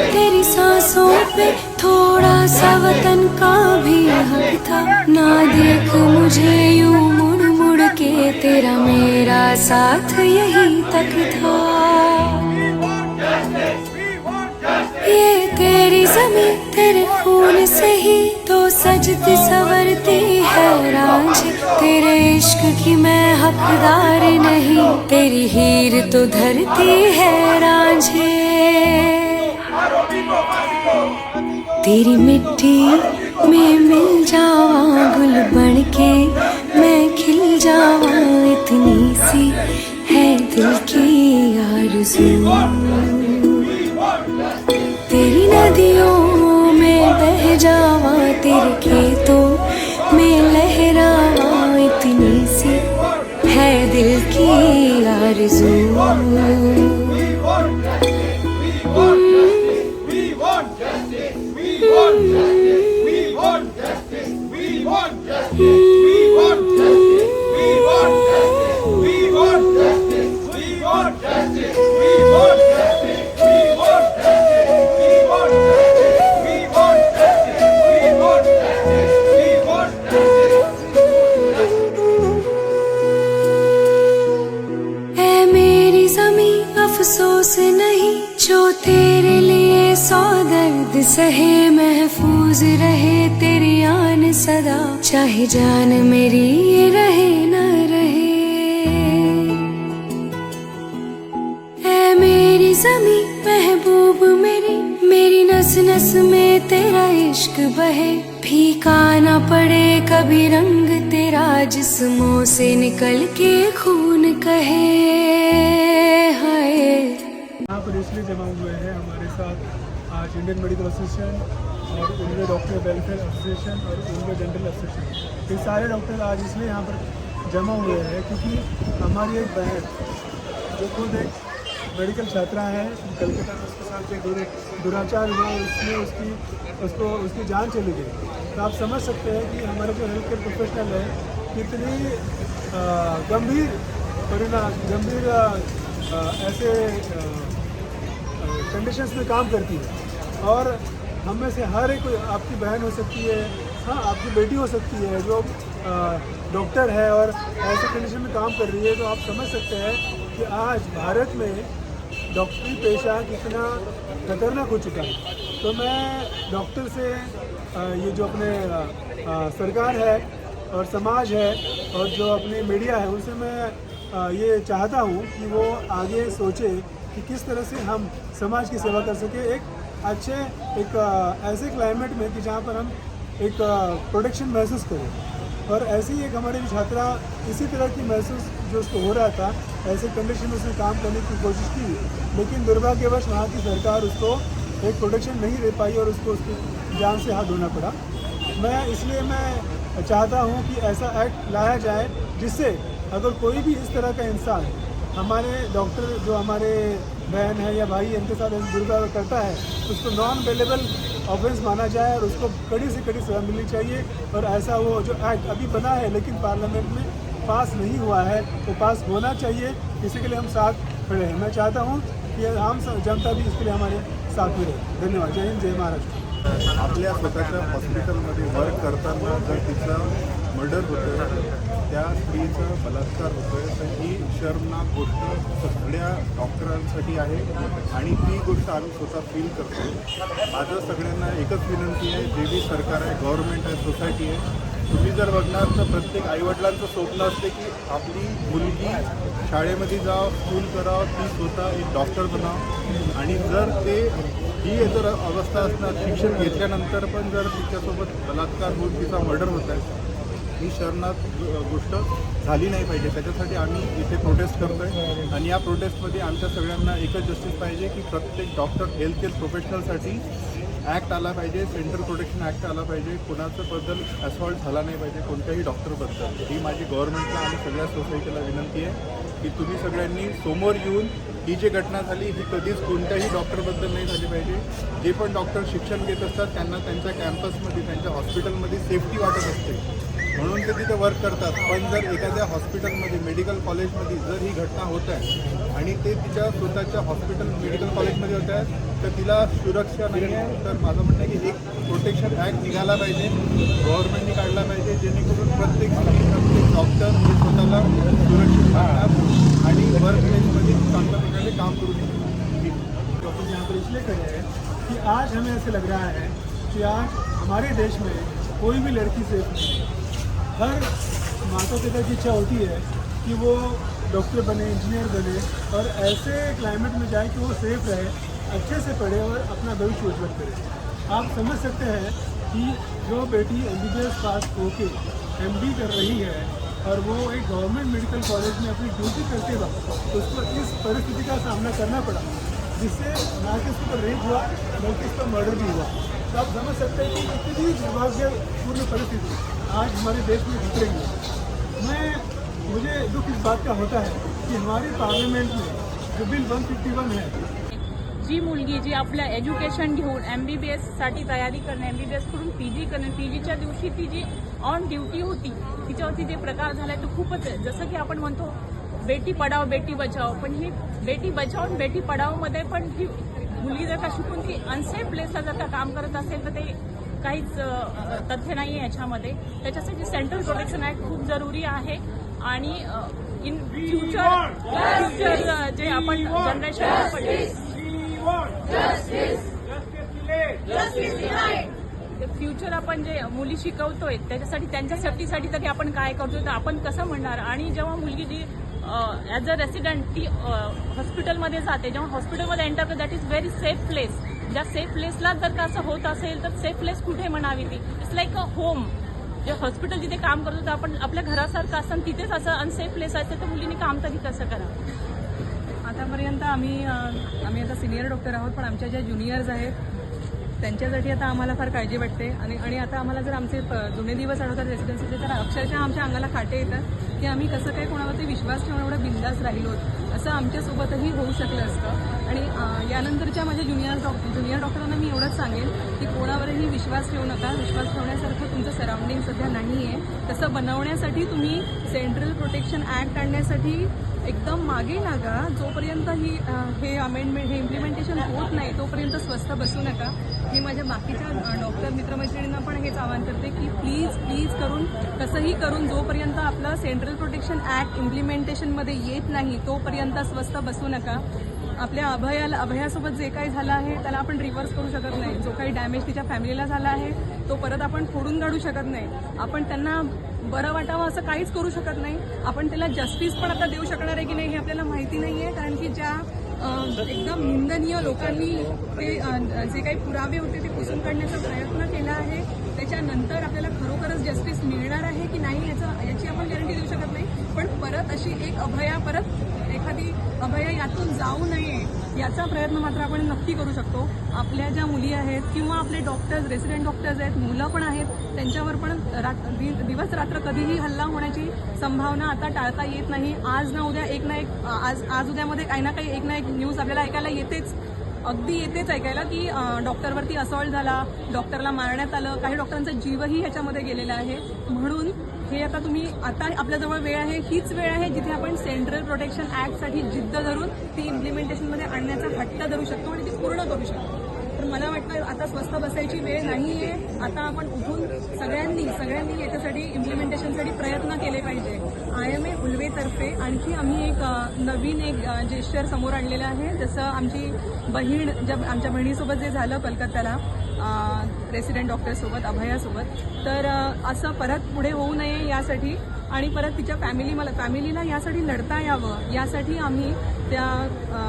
तेरी सांसों पे थोड़ा सा वतन का भी हक था। ना देख मुझे यूं मुड़ मुड़ के, तेरा मेरा साथ यही तक था। ये तेरी ज़मीं तेरे खून से ही तो सजती संवरती है रांझ। तेरे इश्क की मैं हकदार नहीं, तेरी हीर तो धरती है रांझे। तेरी मिट्टी में मिल जावा गुल बन के, मैं खिल जावा, इतनी सी है दिल की आरज़ू। तेरी नदियों में बह जावा, तेरे खेतों में लहरावा, इतनी सी है दिल की आरज़ू। अफसोस नहीं जो तेरे लिए सौ दर्द सहे, महफूज रहे तेरी आन सदा, चाहे जान मेरी रहे न रहे। ऐ मेरी ज़मीं महबूब मेरी, मेरी नस नस में तेरा इश्क बहे, फीका ना पड़े कभी रंग तेरा, जिस्मों से निकल के खून कहे। यहाँ पर इसलिए जमा हुए हैं हमारे साथ आज इंडियन मेडिकल एसोसिएशन और इंडियन डॉक्टर वेलफेयर एसोसिएशन और इंडियन डेंटल एसोसिएशन। ये सारे डॉक्टर आज इसलिए यहाँ पर जमा हुए हैं क्योंकि हमारी एक बहन जो खुद एक मेडिकल छात्रा है, कलकत्ता में उसके साथ एक दुराचार हुआ, उसमें उसकी जान चली गई। तो आप समझ सकते हैं कि हमारे जो हेल्थ केयर प्रोफेशनल है कितनी गंभीर ऐसे कंडीशंस में काम करती है। और हम में से हर एक, आपकी बहन हो सकती है, हाँ आपकी बेटी हो सकती है जो डॉक्टर है और ऐसे कंडीशन में काम कर रही है। तो आप समझ सकते हैं कि आज भारत में डॉक्टरी पेशा कितना खतरनाक हो चुका है। तो मैं डॉक्टर से ये जो अपने सरकार है और समाज है और जो अपनी मीडिया है उनसे मैं ये चाहता हूँ कि वो आगे सोचे कि किस तरह से हम समाज की सेवा कर सके एक अच्छे ऐसे क्लाइमेट में कि जहाँ पर हम एक प्रोटेक्शन महसूस करें। और ऐसी एक हमारी छात्रा इसी तरह की महसूस जो उसको हो रहा था, ऐसे कंडीशन में उसने काम करने की कोशिश की, लेकिन दुर्भाग्यवश वहाँ की सरकार उसको एक प्रोटेक्शन नहीं दे पाई और उसको उसकी जान से हाथ धोना पड़ा। इसलिए मैं चाहता हूँ कि ऐसा एक्ट लाया जाए जिससे अगर कोई भी इस तरह का इंसान हमारे डॉक्टर जो हमारे बहन है या भाई इनके साथ ऐसे दुर्व्यवहार करता है तो उसको नॉन अवेलेबल ऑफेंस माना जाए और उसको कड़ी से कड़ी सजा मिलनी चाहिए। और ऐसा वो जो एक्ट अभी बना है लेकिन पार्लियामेंट में पास नहीं हुआ है वो पास होना चाहिए, इसी के लिए हम साथ खड़े हैं। मैं चाहता हूँ कि आम जनता भी इसके लिए हमारे साथ में रहे। धन्यवाद। जय हिंद, जय महाराष्ट्र। आपल्या स्वतःच्या हॉस्पिटलमध्ये वर्क करताना जर तिचं मर्डर होतं, त्या स्त्रीचा बलात्कार होतोय, तर ही शर्मनाक गोष्ट सगळ्या डॉक्टरांसाठी आहे आणि ती गोष्ट आम्ही स्वतः फील करतो। माझं सगळ्यांना एकच विनंती आहे, जे बी सरकार आहे, गव्हर्नमेंट आहे, सोसायटी आहे, तुम्ही जर बघणार तर प्रत्येक आईवडिलांचं स्वप्न असते की आपली मुलगी शाळेमध्ये जावं, स्कूल करावं, ती स्वतः एक डॉक्टर बनावं। आणि जर ते ही जर अवस्था असणार, शिक्षण घेतल्यानंतर पण जर तिच्यासोबत बलात्कार होऊन तिचा मर्डर होत आहे, ही शर्मनाक गोष्ट झाली नाही पाहिजे। त्याच्यासाठी आम्ही इथे प्रोटेस्ट करतो आहे आणि या प्रोटेस्टमध्ये आमच्या सगळ्यांना एकच जस्टिस पाहिजे की प्रत्येक डॉक्टर हेल्थ केअर प्रोफेशनलसाठी ॲक्ट आला पाहिजे, सेंट्रल प्रोटेक्शन ॲक्ट आला पाहिजे, कोणाचं बद्दल असॉल्ट झाला नाही पाहिजे कोणत्याही डॉक्टरबद्दल. ही माझी गव्हर्नमेंटला आणि सगळ्या सोसायटीला विनंती आहे की तुम्ही सगळ्यांनी समोर येऊन ही जी घटना झाली ही कधीच कोणत्याही डॉक्टरबद्दल नाही झाली पाहिजे. जे पण डॉक्टर शिक्षण घेत असतात त्यांना त्यांच्या कॅम्पसमध्ये, त्यांच्या हॉस्पिटलमध्ये सेफ्टी वाटत असते म्हणून ते तिथे वर्क करतात. पण जर एखाद्या हॉस्पिटलमध्ये, मेडिकल कॉलेजमध्ये जर ही घटना होत आहे आणि ते तिच्या स्वतःच्या हॉस्पिटल, मेडिकल कॉलेजमध्ये होत आहे तर तिला सुरक्षा नाही आहे. तर माझं म्हणणं आहे की एक प्रोटेक्शन ॲक्ट निघाला पाहिजे, गव्हर्नमेंटने काढला पाहिजे, जेणेकरून प्रत्येक डॉक्टर हे स्वतःला सुरक्षित राहतात आणि वर्क प्लेसमध्ये चांगल्या प्रकारे काम करू शकतात. डॉक्टर यहाँ पर इसलिए खड़े हैं कि आज हमें ऐसे लग रहा है कि आज हमारे देश में कोई भी लड़की सेफ नहीं है. हर माता पिता की इच्छा होती है कि वो डॉक्टर बने, इंजीनियर बने और ऐसे क्लाइमेट में जाए कि वो सेफ रहे, अच्छे से पढ़े और अपना भविष्य उज्जवल करे. आप समझ सकते हैं कि जो बेटी MBBS पास होके MD कर रही है और वो एक गवर्नमेंट मेडिकल कॉलेज में अपनी ड्यूटी करते वक्त उसको इस परिस्थिति का सामना करना पड़ा, जिससे ना कि उसके ऊपर रेप हुआ बल्कि उसका मर्डर भी हुआ. तो आप समझ सकते हैं कि इतनी दुर्भाग्यपूर्ण परिस्थिति आज हमारे देश में घट रही है. मुझे दुख इस बात का होता है कि हमारे पार्लियामेंट में जो बिल 151 है, जी मुलगी जी आपलं एज्युकेशन घेऊन MBBS साठी तयारी करणे, MBBS करून PG करणे, PGच्या दिवशी ती जी ऑन ड्युटी होती तिच्यावरती जे प्रकार झालाय तो खूपच आहे. जसं की आपण म्हणतो बेटी पढाओ बेटी बचाओ, पण ही बेटी बचाओ आणि बेटी पढाओमध्ये पण ही मुलगी जर का शिकून ती अनसेफ प्लेसला जर का काम करत असेल तर ते काहीच तथ्य नाही आहे याच्यामध्ये. त्याच्यासाठी सेंट्रल प्रोटेक्शन ॲक्ट खूप जरुरी आहे आणि इन फ्युचर जे आपण जनरेशन फ्युचर आपण जे मुली शिकवतोय त्याच्यासाठी त्यांच्या सेफ्टीसाठी तरी आपण काय करतोय तर आपण कसं म्हणणार. आणि जेव्हा मुलगी जी ॲज अ रेसिडेंट ती हॉस्पिटलमध्ये जाते, जेव्हा हॉस्पिटलमध्ये एंटर करते that is very safe place. ज्या सेफ प्लेसला जर का असं होत असेल तर सेफ प्लेस कुठे म्हणावी ती, इट्स लाईक अ होम. जे हॉस्पिटल जिथे काम करतो तर आपण आपल्या घरासारखं असतं तिथेच असं अनसेफ प्लेस असेल तर मुलींनी काम तरी कसं करावं. आतापर्यंत आम्ही आता सिनियर डॉक्टर आहोत, पण आमच्या ज्या ज्युनियर्स आहेत त्यांच्यासाठी आता आम्हाला फार काळजी वाटते. आणि आता आम्हाला जर आमचे जुने दिवस आठवतात रेसिडेन्सीचे तर अक्षरशः आमच्या अंगाला काटे येतात की आम्ही कसं काय कोणावरती विश्वास ठेवून एवढं बिंदास राहिलो, असं आमच्यासोबतही होऊ शकलं असतं. आणि यानंतरच्या माझ्या ज्युनियर डॉक्टरांना मी एवढंच सांगेन की कोणावरही विश्वास ठेवू नका. विश्वास ठेवण्यासारखं तुमचं सराउंडिंग सध्या नाही आहे. तसं बनवण्यासाठी तुम्ही सेंट्रल प्रोटेक्शन ॲक्ट आणण्यासाठी एकदम मागे लागा. जोपर्यंत हे अमेंडमेंट, हे इम्प्लिमेंटेशन होत नाही तोपर्यंत स्वस्थ बसू नका. मी माझ्या बाकीच्या डॉक्टर मित्रमैत्रिणींना पण हेच आवाहन करते की प्लीज करून कसंही करून जोपर्यंत आपलं सेंट्रल प्रोटेक्शन ॲक्ट इम्प्लिमेंटेशनमध्ये येत नाही तोपर्यंत स्वस्थ बसू नका. आपल्या अभयासोबत जे काही झालं आहे त्याला आपण रिव्हर्स करू शकत नाही. जो काही डॅमेज तिच्या फॅमिलीला झाला आहे तो परत आपण खोडून काढू शकत नाही. आपण त्यांना बरं वाटावं असं काहीच करू शकत नाही. आपण त्याला जस्टिस पण आता देऊ शकणार आहे की नाही हे आपल्याला माहिती नाही आहे, कारण की ज्या एकदम निंदनीय लोकांनी ते जे काही पुरावे होते ते पुसून काढण्याचा प्रयत्न केला आहे त्याच्यानंतर आपल्याला खरोखरच जस्टिस मिळणार आहे की नाही याची आपण गॅरंटी देऊ शकत नाही. पण परत अशी एक एखादी अभया यातून जाऊ नये याचा प्रयत्न मात्र आपण नक्की करू शकतो. आपल्या ज्या मुली आहेत किंवा आपले डॉक्टर्स, रेसिडेंट डॉक्टर्स आहेत, मुलं पण आहेत, त्यांच्यावर पण दिवस रात्र कधीही हल्ला होण्याची संभावना आता टाळता येत नाही. आज ना उद्या आज उद्यामध्ये काही ना काही न्यूज आपल्याला ऐकायला येतेच, अगदी येतेच ऐकायला की डॉक्टरवरती असॉल्ट झाला, डॉक्टरला मारण्यात आलं, काही डॉक्टरांचा जीवही ह्याच्यामध्ये गेलेला आहे. म्हणून हे आता आपल्याजवळ वेळ आहे, हीच वेळ आहे जिथे आपण सेंट्रल प्रोटेक्शन ॲक्टसाठी जिद्द धरून ती इम्प्लिमेंटेशनमध्ये आणण्याचा हट्ट धरू शकतो आणि ती पूर्ण करू शकतो. तर मला वाटतं आता स्वस्थ बसायची वेळ नाही आहे. आता आपण उठून सगळ्यांनी याच्यासाठी इम्प्लिमेंटेशनसाठी प्रयत्न केले पाहिजे. IMA उल्वेतर्फे आणखी आम्ही नवीन जेस्चर समोर आणलेलं आहे. जसं आमची आमच्या बहिणीसोबत जे झालं कलकत्त्याला रेसिडेंट डॉक्टरसोबत, अभयासोबत, तर असं परत पुढे होऊ नये यासाठी आणि परत तिच्या फॅमिलीला यासाठी लढता यावं यासाठी आम्ही त्या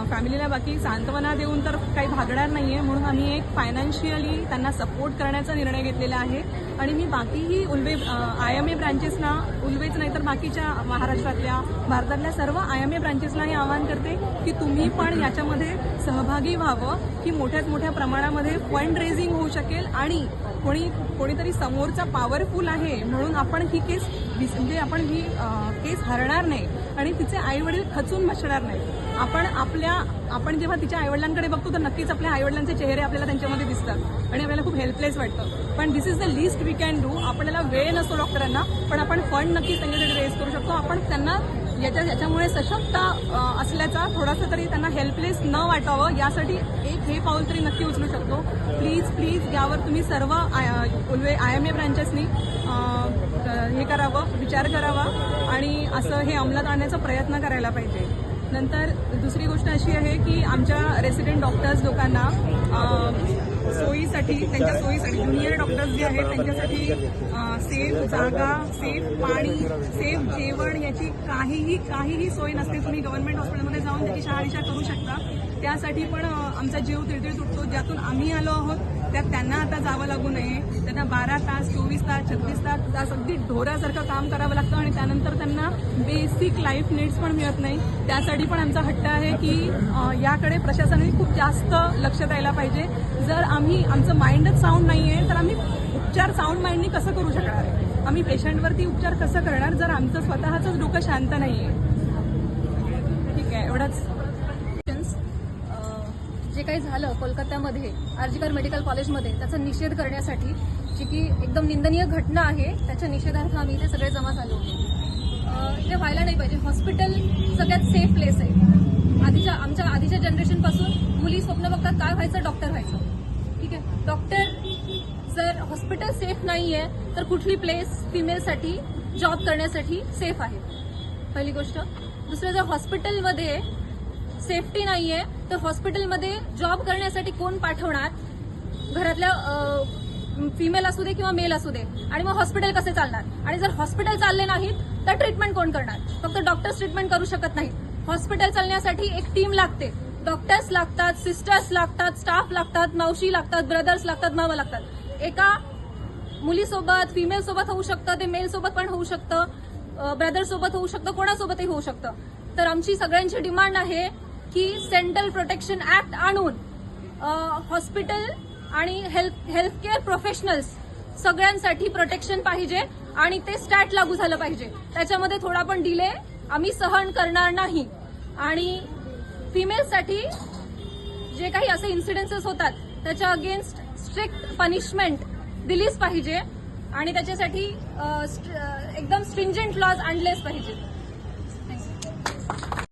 फॅमिलीला बाकी सांत्वना देऊन तर काही भागणार नाही आहे. म्हणून आम्ही एक फायनान्शियली त्यांना सपोर्ट करण्याचा निर्णय घेतलेला आहे. आणि मी बाकीही IMA ब्रांचेसना उल्वेच नाही तर बाकीच्या महाराष्ट्रातल्या भारतातल्या सर्व IMA ब्रांचेसला हे आवाहन करते की तुम्ही पण याच्यामध्ये सहभागी व्हावं, की मोठ्यात मोठ्या प्रमाणामध्ये फंड रेझिंग होऊ शकेल आणि कोणीतरी समोरचा पॉवरफुल आहे म्हणून आपण ही केस म्हणजे आपण ही केस हरणार नाही आणि तिचे आईवडील खचून बसणार नाही. आपण जेव्हा तिच्या आईवडिलांकडे बघतो तर नक्कीच आपल्या आईवडिलांचे चेहरे आपल्याला त्यांच्यामध्ये दिसतात आणि आपल्याला खूप हेल्पलेस वाटतं. पण this is the list we can do. आपल्याला वेळ नसतो डॉक्टरांना, पण आपण फंड नक्कीच त्यांच्यासाठी रेज करू शकतो. आपण त्यांना याच्यामुळे सशक्त असल्याचा थोडासा तरी त्यांना हेल्पलेस न वाटावं यासाठी एक हे पाऊल तरी नक्की उचलू शकतो. प्लीज यावर तुम्ही सर्व IMA ब्रांचेसनी हे करावं, विचार करावा आणि असं हे अंमलात आणण्याचा प्रयत्न करायला पाहिजे. नंतर दुसरी गोष्ट अशी आहे की आमच्या रेसिडेंट डॉक्टर्स लोकांना सोयीसाठी त्यांच्या सोयीसाठी ज्युनियर डॉक्टर्स जे आहेत त्यांच्यासाठी सेफ जागा, सेफ पाणी, सेफ जेवण याची काहीही सोय नसते. तुम्ही गव्हर्नमेंट हॉस्पिटलमध्ये जाऊन त्याची शहानिशा करू शकता. त्यासाठी पण आमचा जीव तिळतिळ तुटतो. ज्यातून आम्ही आलो आहोत त्यात त्यांना आता जावं लागू नये. त्यांना 12 तास, 24 तास, 36 तास अगदी ढोरासारखं काम करावं लागतं आणि त्यानंतर त्यांना बेसिक लाईफ नीड्स पण मिळत नाही. त्यासाठी पण आमचा हट्ट आहे की याकडे प्रशासनाने खूप जास्त लक्ष द्यायला पाहिजे. जर आमचं माइंडच साऊंड नाही आहे तर आम्ही उपचार साऊंड माइंडनी कसं करू शकणार आहे? आम्ही पेशंटवरती उपचार कसं करणार जर आमचं स्वतःचंच डोकं शांत नाही आहे? ठीक आहे, एवढंच. जे काही झालं कोलकात्यामध्ये आरजीकर मेडिकल कॉलेजमध्ये त्याचा निषेध करण्यासाठी, जी की एकदम निंदनीय घटना आहे, त्याच्या निषेधार्थ आम्ही इथे सगळे जमा झालो होतो. इथे व्हायला नाही पाहिजे. हॉस्पिटल सगळ्यात सेफ प्लेस आहे. आमच्या आधीच्या जनरेशनपासून मुली स्वप्न बघतात काय व्हायचं, डॉक्टर व्हायचं. ठीक आहे, डॉक्टर जर हॉस्पिटल सेफ नाहीये तर कुठली प्लेस फिमेलसाठी जॉब करण्यासाठी सेफ आहे, पहिली गोष्ट. दुसरं, जर हॉस्पिटलमध्ये सेफ्टी नाहीये तर हॉस्पिटलमध्ये जॉब करण्यासाठी कोण पाठवणार? घरातल्या फिमेल असू दे किंवा मेल असू दे. आणि मग हॉस्पिटल कसे चालणार? आणि जर हॉस्पिटल चालले नाहीत तर ट्रीटमेंट कोण करणार? फक्त डॉक्टर्स ट्रीटमेंट करू शकत नाहीत. हॉस्पिटल चालण्यासाठी एक टीम लागते. डॉक्टर्स लागतात, सिस्टर्स लागतात, स्टाफ लागतात, मावशी लागतात, ब्रदर्स लागतात, मामा लागतात. एका मुलीसोबत, फिमेल सोबत होऊ शकतं, ते मेल सोबत पण होऊ शकतं, ब्रदर सोबत होऊ शकतं, कोणासोबतही होऊ शकतं. तर आमची सगळ्यांची डिमांड आहे की सेंट्रल प्रोटेक्शन ऍक्ट आणून हॉस्पिटल आणि हेल्थकेअर प्रोफेशनल्स सगळ्यांसाठी प्रोटेक्शन पाहिजे आणि ते स्टॅट लागू झालं पाहिजे. त्याच्यामध्ये थोडा पण डिले आम्ही सहन करणार नाही. आणि फिमेलसाठी जे काही असे इन्सिडेन्सेस होतात त्याच्या अगेन्स्ट स्ट्रिक्ट पनिशमेंट दिलीच पाहिजे आणि त्याच्यासाठी एकदम स्ट्रिंजंट लॉज आणलेच पाहिजे.